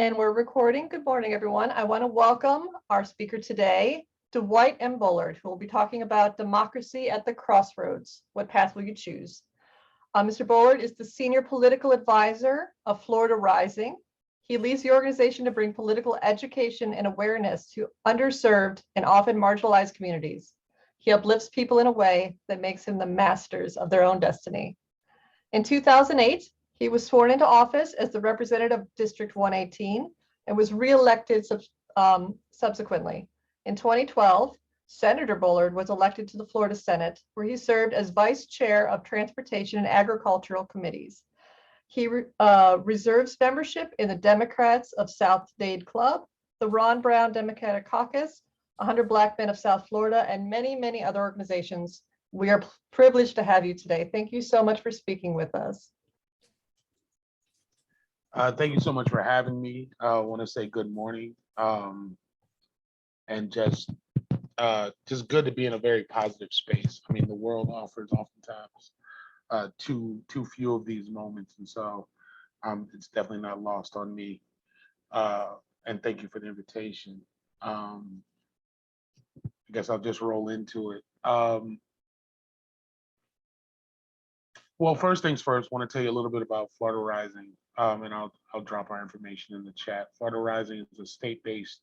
And we're recording. Good morning, everyone. I want to welcome our speaker today, Dwight M. Bullard, who will be talking about democracy at the crossroads. What path will you choose? Mr. Bullard is the senior political advisor of Florida Rising. He leads the organization to bring political education and awareness to underserved and often marginalized communities. He uplifts people in a way that makes him the masters of their own destiny. In 2008, he was sworn into office as the representative of District 118 and was reelected subsequently. In 2012, Senator Bullard was elected to the Florida Senate, where he served as vice chair of Transportation and Agricultural Committees. He reserves membership in the Democrats of South Dade Club, the Ron Brown Democratic Caucus, 100 Black Men of South Florida, and many, many other organizations. We are privileged to have you today. Thank you so much for speaking with us. Thank you so much for having me. I want to say good morning, and just good to be in a very positive space. I mean, the world offers oftentimes too few of these moments, and so it's definitely not lost on me. And thank you for the invitation. I guess I'll just roll into it. Well, first things first, I want to tell you a little bit about Florida Rising, and I'll drop our information in the chat. Florida Rising is a state-based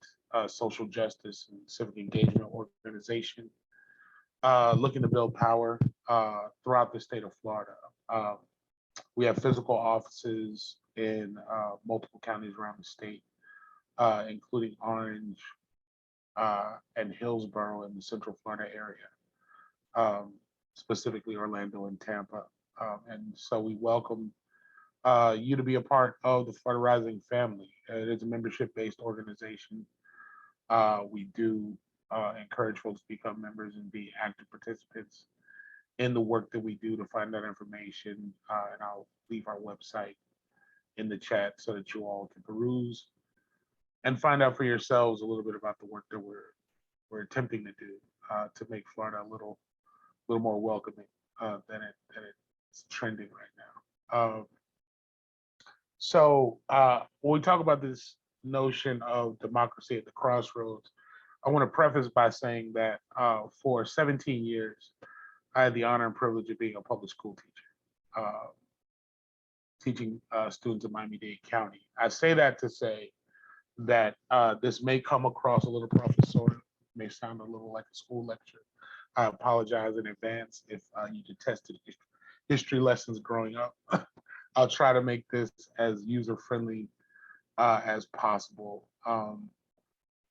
social justice and civic engagement organization looking to build power throughout the state of Florida. We have physical offices in multiple counties around the state, including Orange and Hillsborough in the Central Florida area, specifically Orlando and Tampa. And so we welcome you to be a part of the Florida Rising family. It is a membership-based organization. We do encourage folks to become members and be active participants in the work that we do. To find that information, and I'll leave our website in the chat so that you all can peruse and find out for yourselves a little bit about the work that we're attempting to do to make Florida a little more welcoming than it's trending right now. So when we talk about this notion of democracy at the crossroads, I want to preface by saying that for 17 years, I had the honor and privilege of being a public school teacher, teaching students in Miami-Dade County. I say that to say that this may come across a little professorial, may sound a little like a school lecture. I apologize in advance if you detested history lessons growing up. I'll try to make this as user-friendly as possible,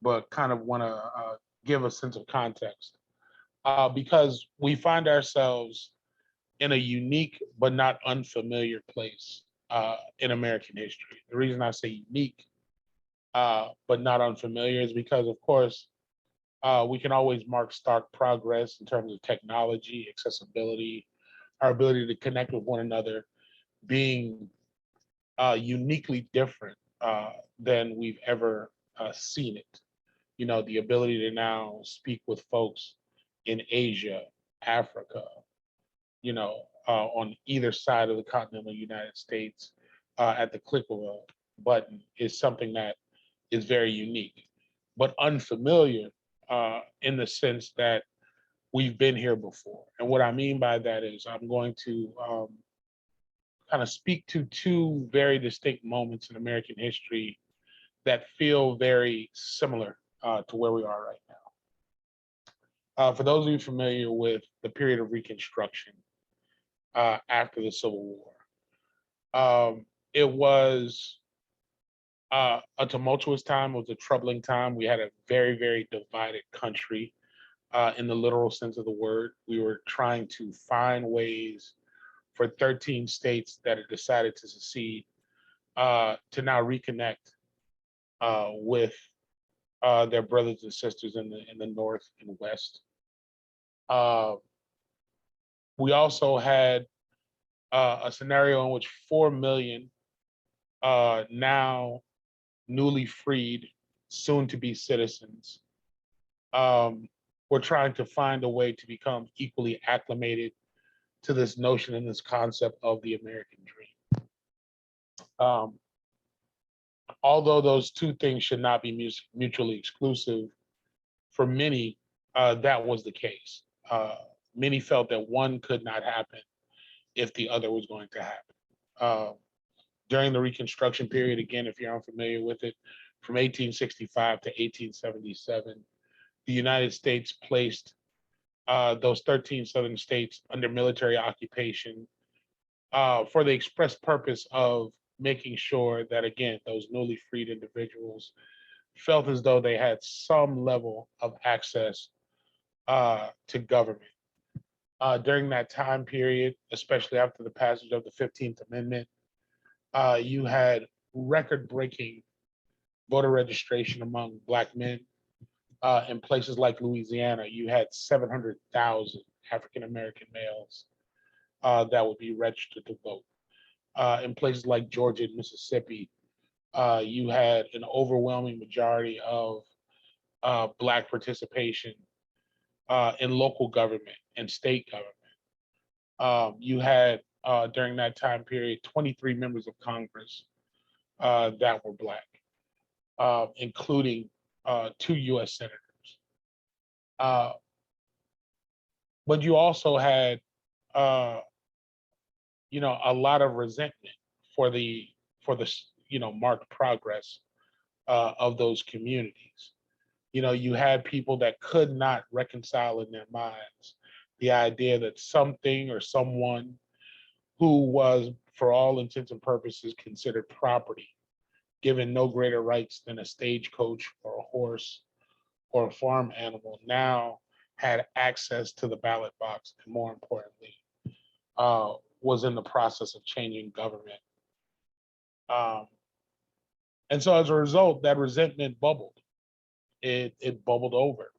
but kind of want to give a sense of context because we find ourselves in a unique but not unfamiliar place in American history. The reason I say unique but not unfamiliar is because, of course, we can always mark stark progress in terms of technology, accessibility, our ability to connect with one another being uniquely different than we've ever seen it. You know, the ability to now speak with folks in Asia, Africa, you know, on either side of the continental United States at the click of a button is something that is very unique, but unfamiliar in the sense that we've been here before. And what I mean by that is I'm going to kind of speak to two very distinct moments in American history that feel very similar to where we are right now. For those of you familiar with the period of Reconstruction after the Civil War, it was a tumultuous time. It was a troubling time. We had a very, very divided country in the literal sense of the word. We were trying to find ways for 13 states that had decided to secede to now reconnect with their brothers and sisters in the North and West. We also had a scenario in which 4 million now newly freed, soon-to-be citizens were trying to find a way to become equally acclimated to this notion and this concept of the American dream. although those two things should not be mutually exclusive, for many, that was the case. Many felt that one could not happen if the other was going to happen. Uh, During the Reconstruction period, again, if you're unfamiliar with it, from 1865 to 1877, the United States placed those 13 southern states under military occupation for the express purpose of making sure that, again, those newly freed individuals felt as though they had some level of access to government. During that time period, especially after the passage of the 15th Amendment, you had record-breaking voter registration among Black men. In places like Louisiana, you had 700,000 African American males that would be registered to vote. In places like Georgia and Mississippi, you had an overwhelming majority of Black participation in local government and state government. You had, during that time period, 23 members of Congress that were Black, including 2 US senators. But you also had, a lot of resentment for the marked progress of those communities. You had people that could not reconcile in their minds the idea that something or someone who was, for all intents and purposes, considered property, given no greater rights than a stagecoach or a horse or a farm animal, now had access to the ballot box, and more importantly, was in the process of changing government. And so as a result, that resentment bubbled. It bubbled over.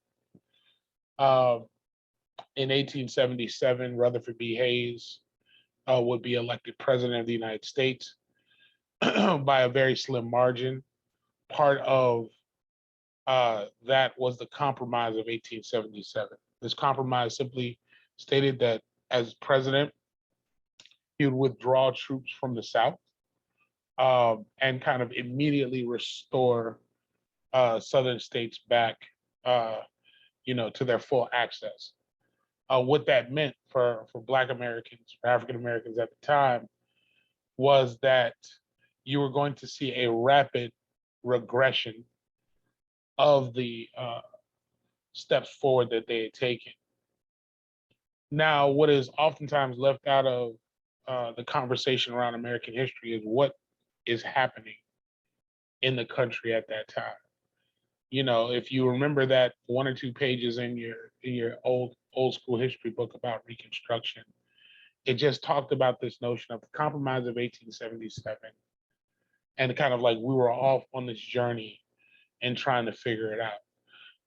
In 1877, Rutherford B. Hayes would be elected president of the United States by a very slim margin. Part of that was the Compromise of 1877. This compromise simply stated that as president, he would withdraw troops from the South and kind of immediately restore Southern states back, to their full access. What that meant for Black Americans, for African Americans at the time, was that you were going to see a rapid regression of the steps forward that they had taken. Now, what is oftentimes left out of the conversation around American history is what is happening in the country at that time. If you remember that 1 or 2 pages in your old school history book about Reconstruction, it just talked about this notion of the Compromise of 1877, and kind of like we were off on this journey and trying to figure it out.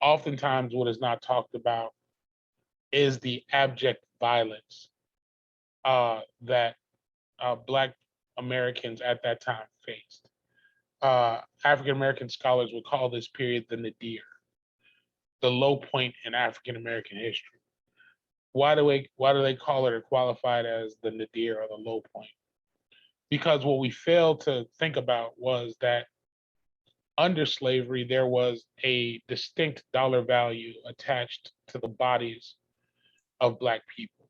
Oftentimes, what is not talked about is the abject violence that Black Americans at that time faced. African American scholars would call this period the nadir, the low point in African American history. Why do they call it or qualify it as the nadir or the low point? Because what we failed to think about was that under slavery, there was a distinct dollar value attached to the bodies of Black people.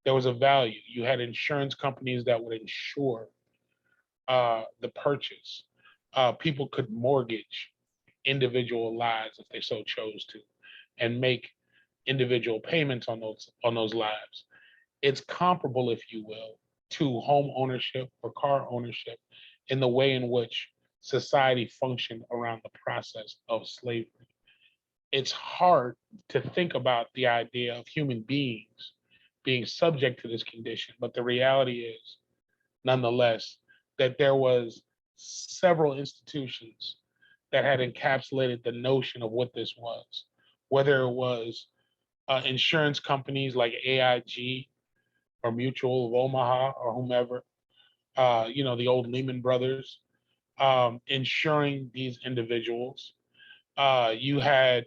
There was a value. You had insurance companies that would insure the purchase. People could mortgage individual lives if they so chose to, and make individual payments on those lives. It's comparable, if you will, to home ownership or car ownership in the way in which society functioned around the process of slavery. It's hard to think about the idea of human beings being subject to this condition, but the reality is, nonetheless, that there was several institutions that had encapsulated the notion of what this was, whether it was insurance companies like AIG or Mutual of Omaha or whomever, the old Lehman Brothers, insuring these individuals. You had,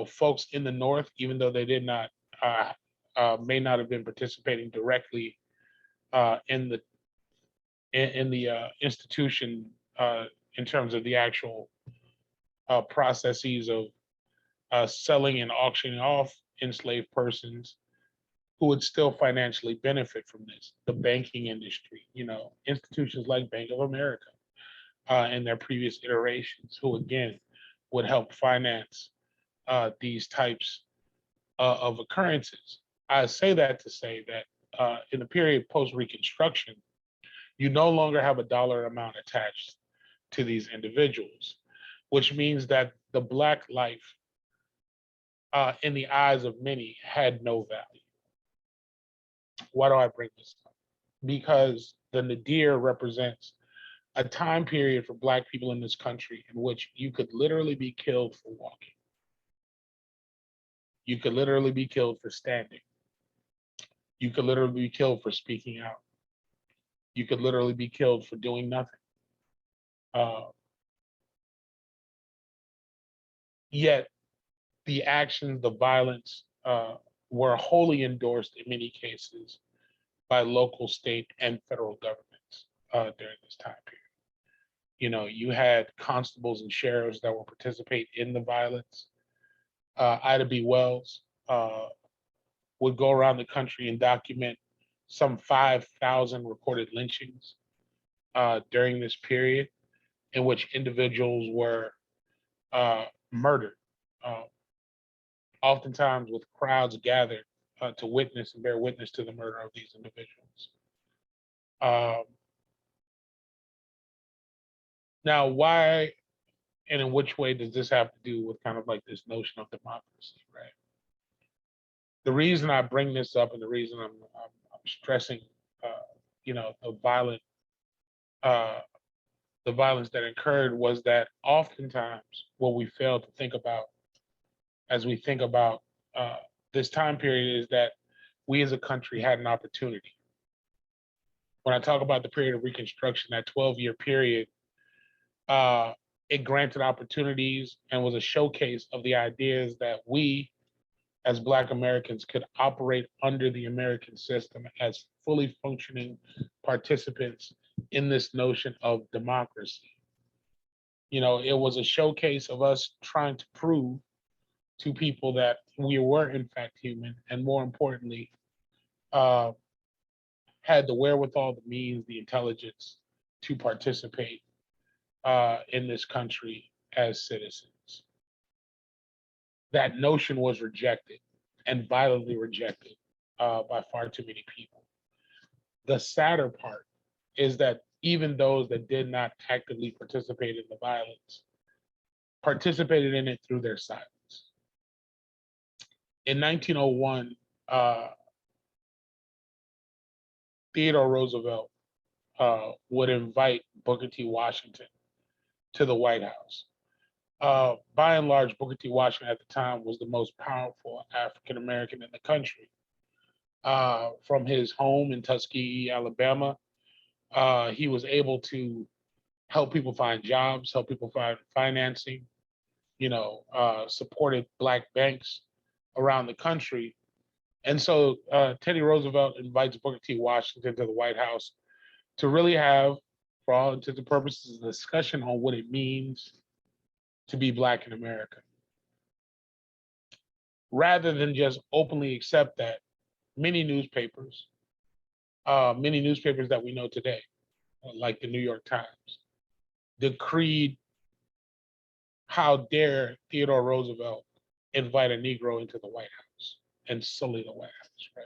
folks in the North, even though they did not, may not have been participating directly in the institution in terms of the actual processes of selling and auctioning off enslaved persons who would still financially benefit from this. The banking industry, institutions like Bank of America in their previous iterations, who again would help finance these types of occurrences. I say that to say that in the period post-Reconstruction, you no longer have a dollar amount attached to these individuals, which means that the Black life in the eyes of many had no value. Why do I bring this up? Because the nadir represents a time period for Black people in this country in which you could literally be killed for walking. You could literally be killed for standing. You could literally be killed for speaking out. You could literally be killed for doing nothing. Yet the actions, the violence were wholly endorsed in many cases by local, state, and federal governments during this time period. You had constables and sheriffs that would participate in the violence. Ida B. Wells would go around the country and document some 5,000 recorded lynchings during this period in which individuals were murdered, oftentimes with crowds gathered to witness and bear witness to the murder of these individuals. Now, why and in which way does this have to do with kind of like this notion of democracy, right? The reason I bring this up and the reason I'm stressing, the violence that occurred was that oftentimes what we fail to think about as we think about this time period is that we as a country had an opportunity. When I talk about the period of Reconstruction, that 12-year period, it granted opportunities and was a showcase of the ideas that we as Black Americans could operate under the American system as fully functioning participants in this notion of democracy. It was a showcase of us trying to prove to people that we were in fact human, and more importantly, had the wherewithal, the means, the intelligence to participate in this country as citizens. That notion was rejected and violently rejected by far too many people. The sadder part is that even those that did not actively participate in the violence participated in it through their silence. In 1901, Theodore Roosevelt would invite Booker T. Washington to the White House. By and large, Booker T. Washington at the time was the most powerful African American in the country. From his home in Tuskegee, Alabama, he was able to help people find jobs, help people find financing, supported Black banks around the country. And so Teddy Roosevelt invites Booker T. Washington to the White House to really have, for all intents and purposes, a discussion on what it means to be Black in America. Rather than just openly accept that, many newspapers that we know today, like the New York Times, decreed, how dare Theodore Roosevelt invite a Negro into the White House and sully the White House, right?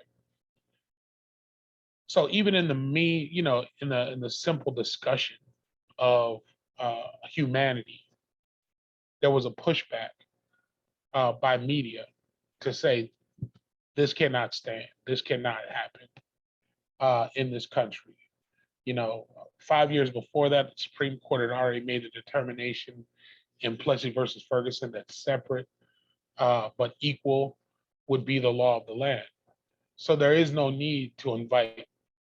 So even in the simple discussion of humanity, there was a pushback by media to say this cannot stand, this cannot happen in this country. 5 years before that, the Supreme Court had already made a determination in Plessy versus Ferguson that separate but equal would be the law of the land. So there is no need to invite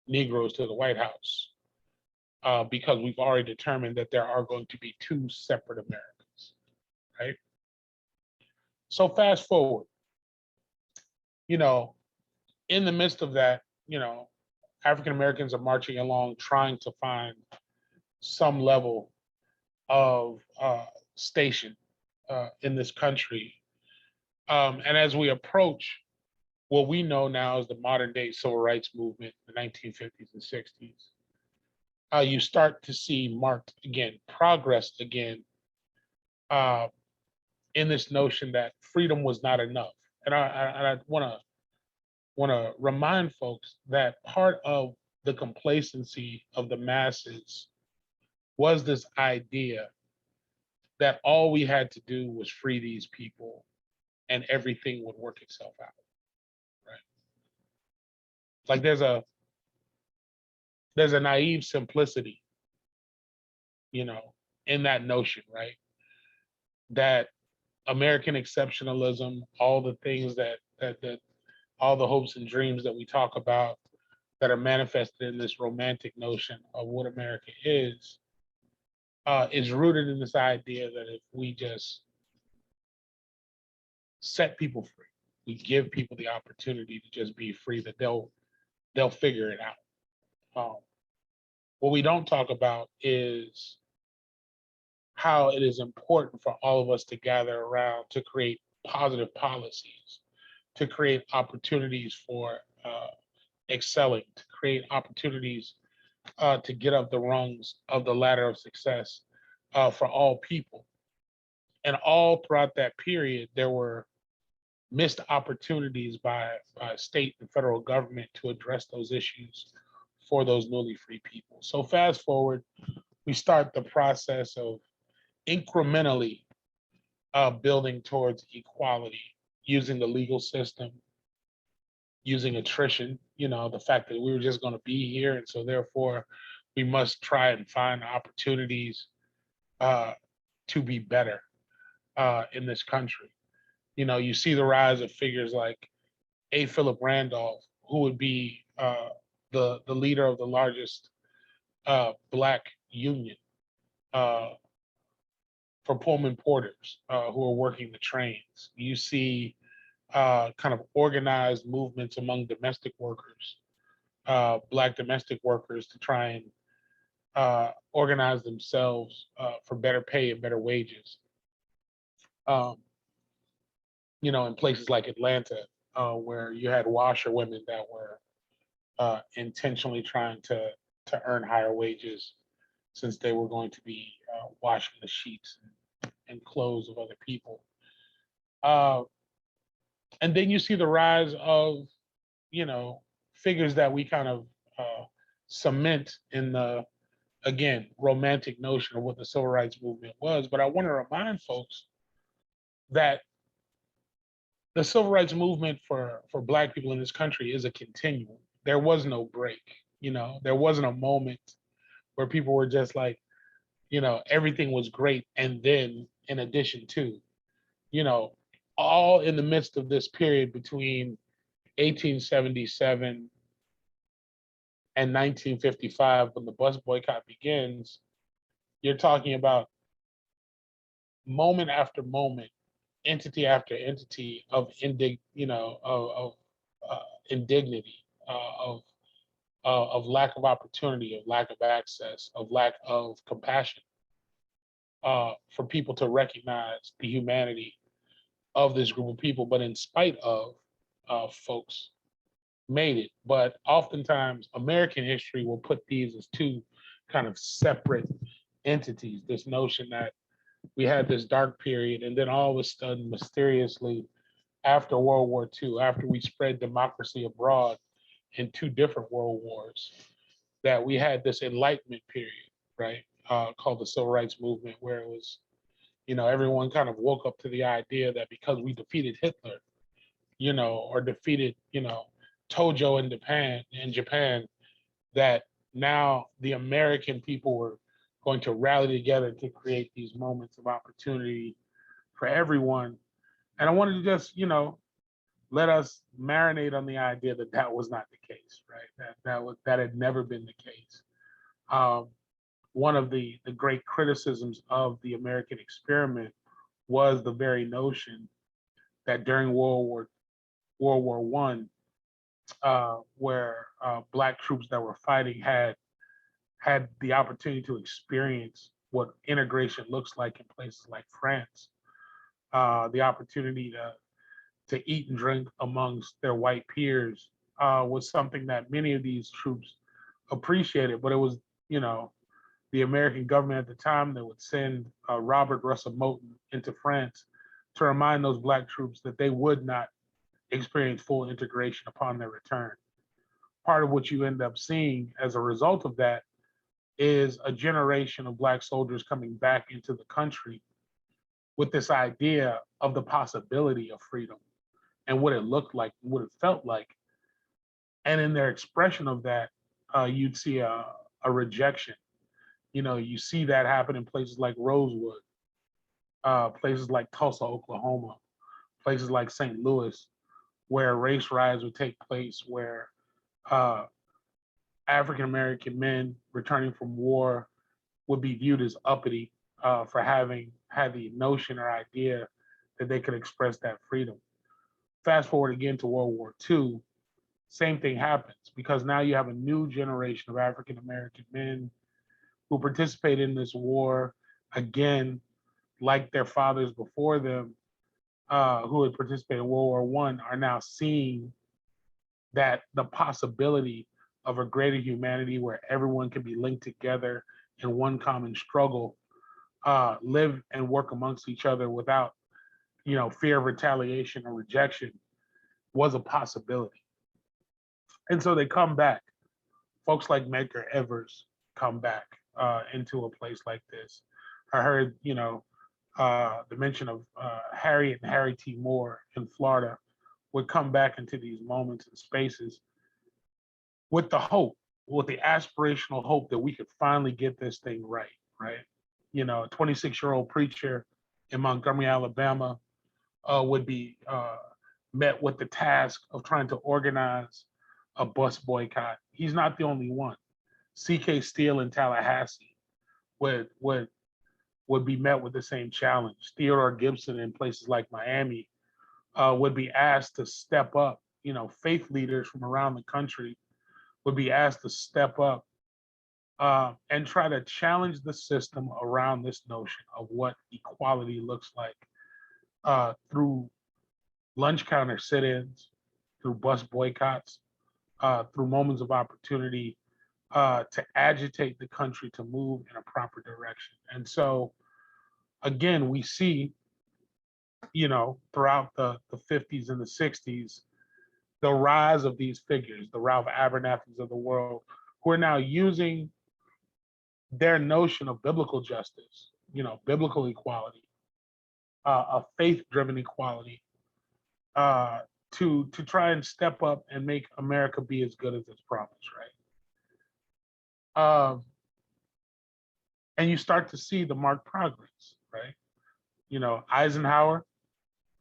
Negroes to the White House because we've already determined that there are going to be two separate Americas, right? So fast forward, in the midst of that, African Americans are marching along trying to find some level of station in this country. And as we approach what we know now as the modern day civil rights movement, the 1950s and 60s, you start to see marked again progress again uh, in this notion that freedom was not enough. And I want to remind folks that part of the complacency of the masses was this idea that all we had to do was free these people and everything would work itself out. Right? Like there's a naive simplicity, you know, in that notion, right? That American exceptionalism, all the things that all the hopes and dreams that we talk about that are manifested in this romantic notion of what America is rooted in this idea that if we just set people free, we give people the opportunity to just be free, that they'll figure it out. Um, what we don't talk about is how it is important for all of us to gather around to create positive policies, to create opportunities for excelling, to create opportunities to get up the rungs of the ladder of success for all people. And all throughout that period, there were missed opportunities by state and federal government to address those issues for those newly free people. So fast forward, we start the process of incrementally building towards equality using the legal system, using attrition, you know, the fact that we were just going to be here. And so therefore, we must try and find opportunities uh, to be better in this country. You know, you see the rise of figures like A. Philip Randolph, who would be the leader of the largest Black union uh, for Pullman porters who are working the trains. You see kind of organized movements among domestic workers, Black domestic workers, to try and organize themselves for better pay and better wages. Um, you know, in places like Atlanta, where you had washerwomen that were intentionally trying to earn higher wages since they were going to be washing the sheets and clothes of other people. Uh, and then you see the rise of, you know, figures that we kind of cement in the, again, romantic notion of what the civil rights movement was. But I want to remind folks that the civil rights movement for Black people in this country is a continuum. There was no break. You know, there wasn't a moment where people were just like, you know, everything was great. And then in addition to, you know, all in the midst of this period between 1877 and 1955, when the bus boycott begins, you're talking about moment after moment, entity after entity of indignity, of lack of opportunity, of lack of access, of lack of compassion, for people to recognize the humanity of this group of people. But in spite of folks made it. But oftentimes American history will put these as two kind of separate entities. This notion that we had this dark period, and then all of a sudden, mysteriously, after World War II, after we spread democracy abroad in two different world wars, that we had this enlightenment period, right? Called the Civil Rights Movement, where it was, you know, everyone kind of woke up to the idea that because we defeated Hitler, you know, or defeated, you know, Tojo in Japan, that now the American people were going to rally together to create these moments of opportunity for everyone. And I wanted to just, you know, let us marinate on the idea that that was not the case, right? That had never been the case. Um, One of the great criticisms of the American experiment was the very notion that during World War I, where Black troops that were fighting had the opportunity to experience what integration looks like in places like France. The opportunity to eat and drink amongst their white peers was something that many of these troops appreciated. But it was, you know, the American government at the time that would send Robert Russell Moulton into France to remind those Black troops that they would not experience full integration upon their return. Part of what you end up seeing as a result of that is a generation of Black soldiers coming back into the country with this idea of the possibility of freedom and what it looked like, what it felt like. And in their expression of that, you'd see a rejection. You know, you see that happen in places like Rosewood, places like Tulsa, Oklahoma, places like St. Louis, where race riots would take place, where African American men returning from war would be viewed as uppity for having had the notion or idea that they could express that freedom. Fast forward again to World War II, same thing happens because now you have a new generation of African American men who participate in this war again, like their fathers before them, who had participated in World War I, are now seeing that the possibility of a greater humanity where everyone can be linked together in one common struggle, live and work amongst each other without, you know, fear of retaliation or rejection was a possibility. And so they come back. Folks like Medgar Evers come back into a place like this. I heard, you know, the mention of Harriet and Harry T. Moore in Florida would come back into these moments and spaces with the hope, with the aspirational hope that we could finally get this thing right, right? You know, a 26-year-old preacher in Montgomery, Alabama would be met with the task of trying to organize a bus boycott. He's not the only one. C.K. Steele in Tallahassee would be met with the same challenge. Theodore Gibson in places like Miami would be asked to step up. You know, faith leaders from around the country would be asked to step up and try to challenge the system around this notion of what equality looks like through lunch counter sit-ins, through bus boycotts, through moments of opportunity to agitate the country to move in a proper direction. And so, again, we see, you know, throughout the 50s and the 60s, the rise of these figures, the Ralph Abernathy's of the world, who are now using their notion of biblical justice, you know, biblical equality, a faith-driven equality, to try and step up and make America be as good as its promise, right? And you start to see the marked progress, right? You know, Eisenhower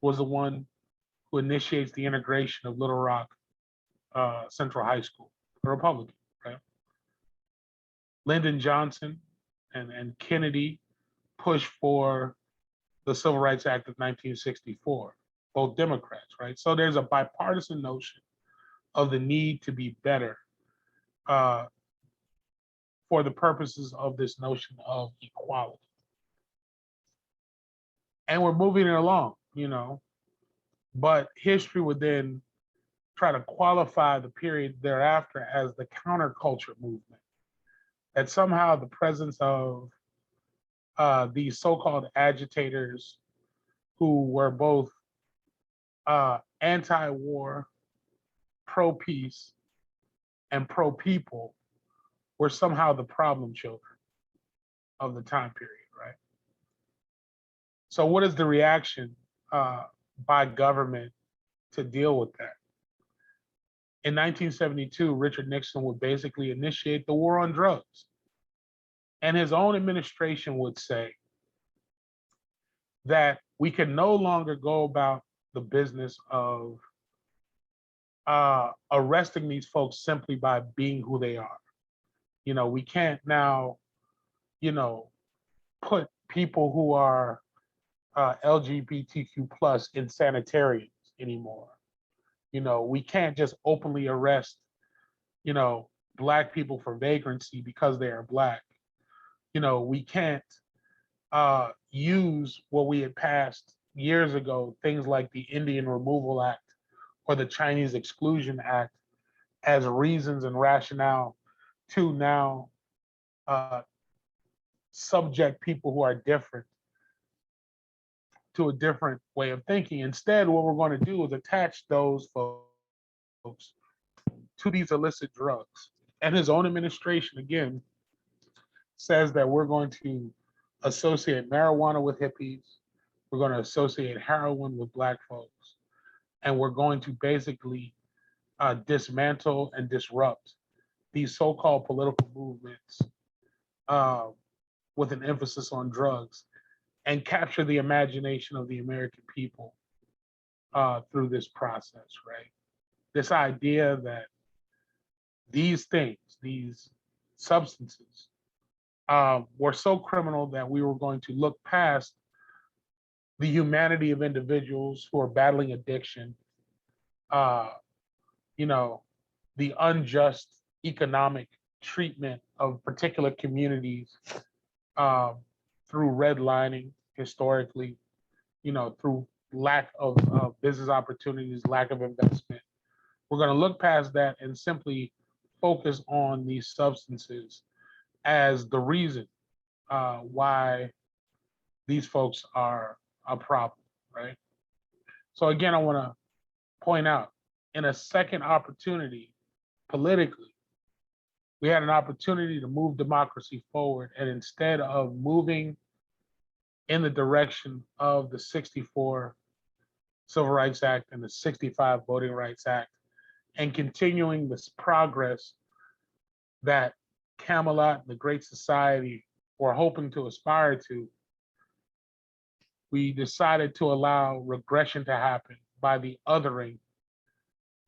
was the one who initiates the integration of Little Rock Central High School, a Republican, right? Lyndon Johnson and Kennedy pushed for the Civil Rights Act of 1964, both Democrats, right? So there's a bipartisan notion of the need to be better for the purposes of this notion of equality. And we're moving it along, you know, but history would then try to qualify the period thereafter as the counterculture movement. That somehow the presence of these so-called agitators who were both anti-war, pro-peace, and pro-people were somehow the problem children of the time period, right? So what is the reaction by government to deal with that? In 1972, Richard Nixon would basically initiate the war on drugs. And his own administration would say that we can no longer go about the business of arresting these folks simply by being who they are. You know, we can't now, you know, put people who are LGBTQ plus in sanitariums anymore. You know, we can't just openly arrest, you know, Black people for vagrancy because they are Black. We can't use what we had passed years ago, things like the Indian Removal Act or the Chinese Exclusion Act, as reasons and rationale to now uh, subject people who are different to a different way of thinking. Instead, what we're going to do is attach those folks to these illicit drugs. And his own administration, again, says that we're going to associate marijuana with hippies, we're going to associate heroin with Black folks, and we're going to basically dismantle and disrupt these so-called political movements uh, with an emphasis on drugs and capture the imagination of the American people through this process, right? This idea that these things, these substances, were so criminal that we were going to look past the humanity of individuals who are battling addiction, uh, you know, the unjust economic treatment of particular communities um, through redlining historically, through lack of business opportunities, lack of investment. We're going to look past that and simply focus on these substances as the reason why these folks are a problem, right? So again, I want to point out, in a second opportunity politically, we had an opportunity to move democracy forward, and instead of moving in the direction of the 64 Civil Rights Act and the 65 Voting Rights Act, and continuing this progress that Camelot and the Great Society were hoping to aspire to, we decided to allow regression to happen by the othering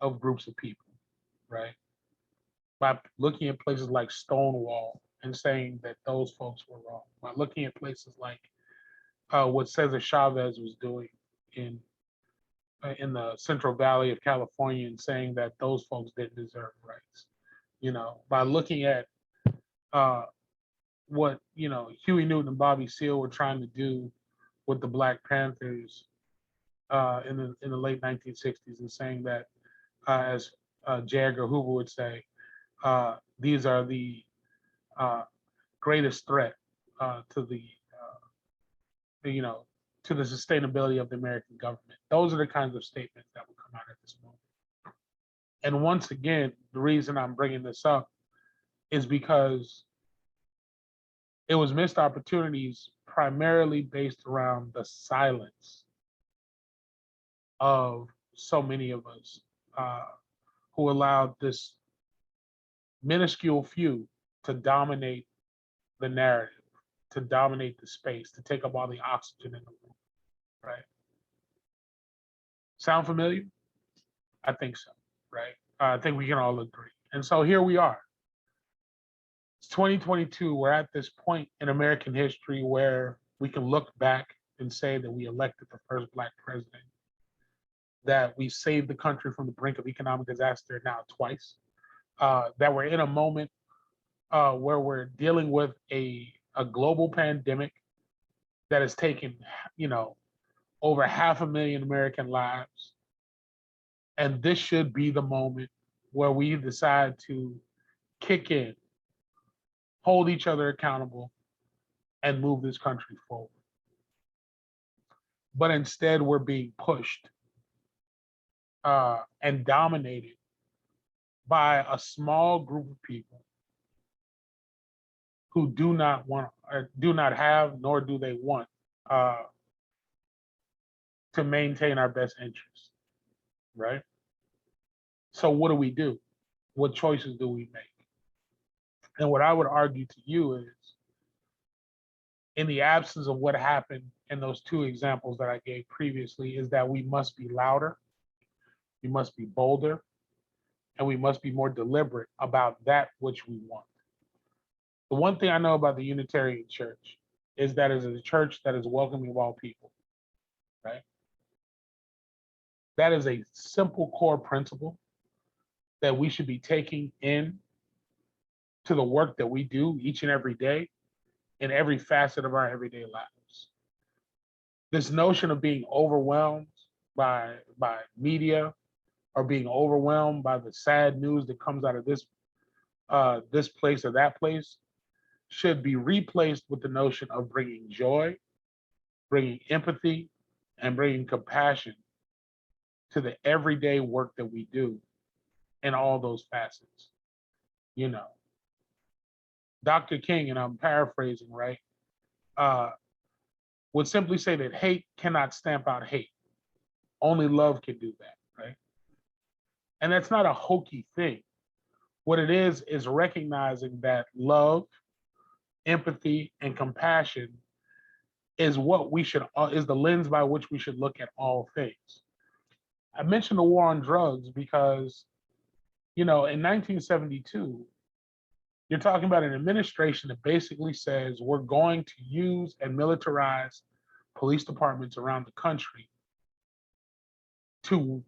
of groups of people, right? By looking at places like Stonewall and saying that those folks were wrong, by looking at places like what Cesar Chavez was doing in the Central Valley of California and saying that those folks didn't deserve rights. By looking at what Huey Newton and Bobby Seale were trying to do with the Black Panthers in the late 1960s, and saying that, as J. Edgar Hoover would say, these are the greatest threat to to the sustainability of the American government. Those are the kinds of statements that will come out at this moment. And once again, the reason I'm bringing this up is because it was missed opportunities primarily based around the silence of so many of us who allowed this minuscule few to dominate the narrative, to dominate the space, to take up all the oxygen in the room, right? Sound familiar? I think so, right? I think we can all agree. And so here we are. It's 2022. We're at this point in American history where we can look back and say that we elected the first Black president, that we saved the country from the brink of economic disaster now twice, that we're in a moment where we're dealing with a global pandemic that has taken, over 500,000 American lives. And this should be the moment where we decide to kick in, hold each other accountable, and move this country forward. But instead, we're being pushed and dominated by a small group of people who do not want, or do not have, nor do they want to maintain our best interests, right? So what do? What choices do we make? And what I would argue to you is, in the absence of what happened in those two examples that I gave previously, is that we must be louder, we must be bolder, and we must be more deliberate about that which we want. The one thing I know about the Unitarian Church is that it is a church that is welcoming of all people, right? That is a simple core principle that we should be taking in to the work that we do each and every day, in every facet of our everyday lives. This notion of being overwhelmed by media or being overwhelmed by the sad news that comes out of this place or that place should be replaced with the notion of bringing joy, bringing empathy, and bringing compassion to the everyday work that we do in all those facets. You know, Dr. King, and I'm paraphrasing, right, uh, would simply say that hate cannot stamp out hate. Only love can do that, right? And that's not a hokey thing. What it is recognizing that love, empathy, and compassion is what we should, is the lens by which we should look at all things. I mentioned the war on drugs because, in 1972, you're talking about an administration that basically says we're going to use and militarize police departments around the country to,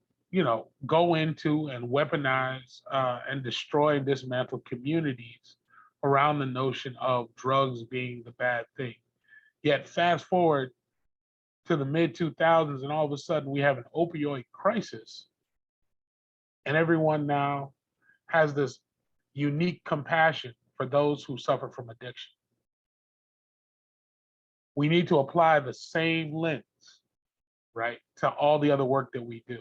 go into and weaponize and destroy and dismantle communities around the notion of drugs being the bad thing. Yet fast forward to the mid 2000s, and all of a sudden we have an opioid crisis, and everyone now has this unique compassion for those who suffer from addiction. We need to apply the same lens, right, to all the other work that we do.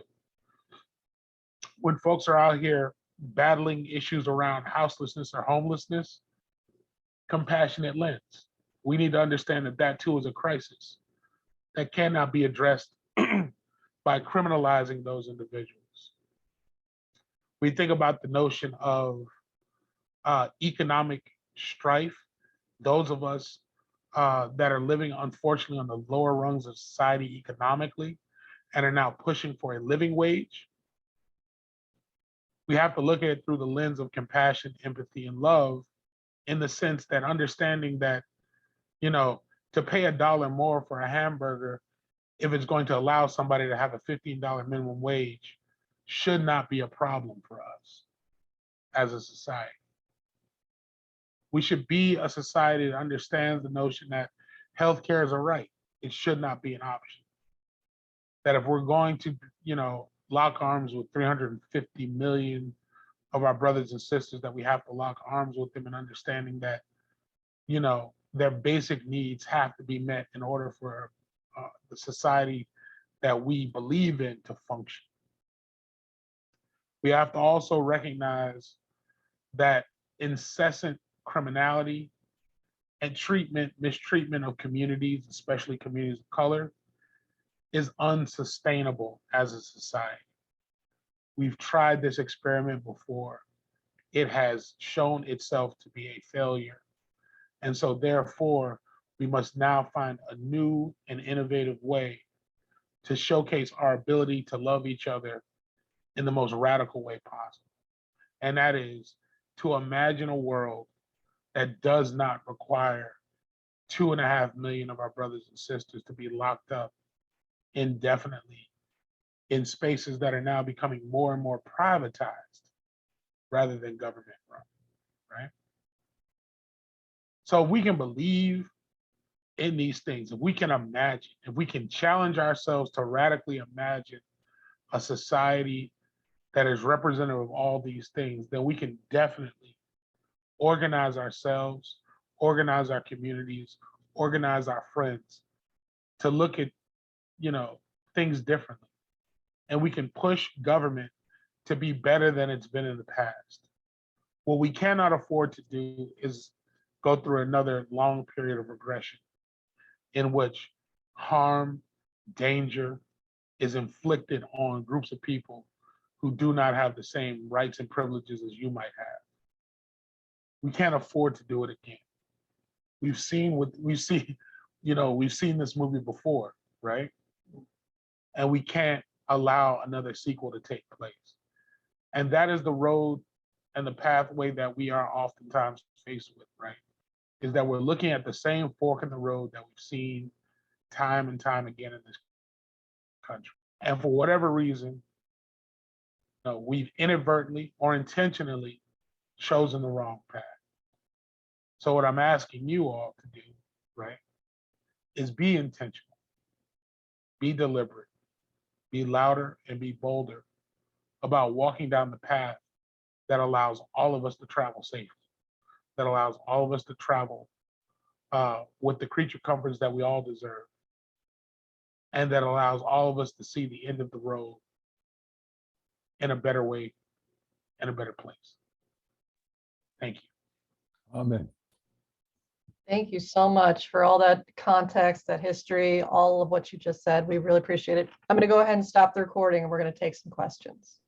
When folks are out here battling issues around houselessness or homelessness, compassionate lens. We need to understand that that too is a crisis that cannot be addressed by criminalizing those individuals. We think about the notion of economic strife. Those of us that are living, unfortunately, on the lower rungs of society economically and are now pushing for a living wage. We have to look at it through the lens of compassion, empathy, and love, in the sense that understanding that, to pay $1 more for a hamburger, if it's going to allow somebody to have a $15 minimum wage, should not be a problem for us as a society. We should be a society that understands the notion that healthcare is a right. It should not be an option. That if we're going to, lock arms with 350 million of our brothers and sisters, that we have to lock arms with them, and understanding that, their basic needs have to be met in order for the society that we believe in to function. We have to also recognize that incessant criminality and mistreatment of communities, especially communities of color, is unsustainable as a society. We've tried this experiment before. It has shown itself to be a failure. And so therefore, we must now find a new and innovative way to showcase our ability to love each other in the most radical way possible. And that is to imagine a world that does not require 2.5 million of our brothers and sisters to be locked up indefinitely in spaces that are now becoming more and more privatized rather than government run, right? So if we can believe in these things, if we can imagine, if we can challenge ourselves to radically imagine a society that is representative of all these things, then we can definitely organize ourselves, organize our communities, organize our friends to look at, things differently. And we can push government to be better than it's been in the past. What we cannot afford to do is go through another long period of regression in which harm, danger is inflicted on groups of people who do not have the same rights and privileges as you might have. We can't afford to do it again. We've seen this movie before, right? And we can't allow another sequel to take place. And that is the road and the pathway that we are oftentimes faced with, right? Is that we're looking at the same fork in the road that we've seen time and time again in this country. And for whatever reason, we've inadvertently or intentionally chosen the wrong path. So what I'm asking you all to do is be intentional, be deliberate, be louder, and be bolder about walking down the path that allows all of us to travel safely, that allows all of us to travel with the creature comforts that we all deserve, and that allows all of us to see the end of the road in a better way, in a better place. Thank you. Amen. Thank you so much for all that context, that history, all of what you just said. We really appreciate it. I'm going to go ahead and stop the recording and we're going to take some questions.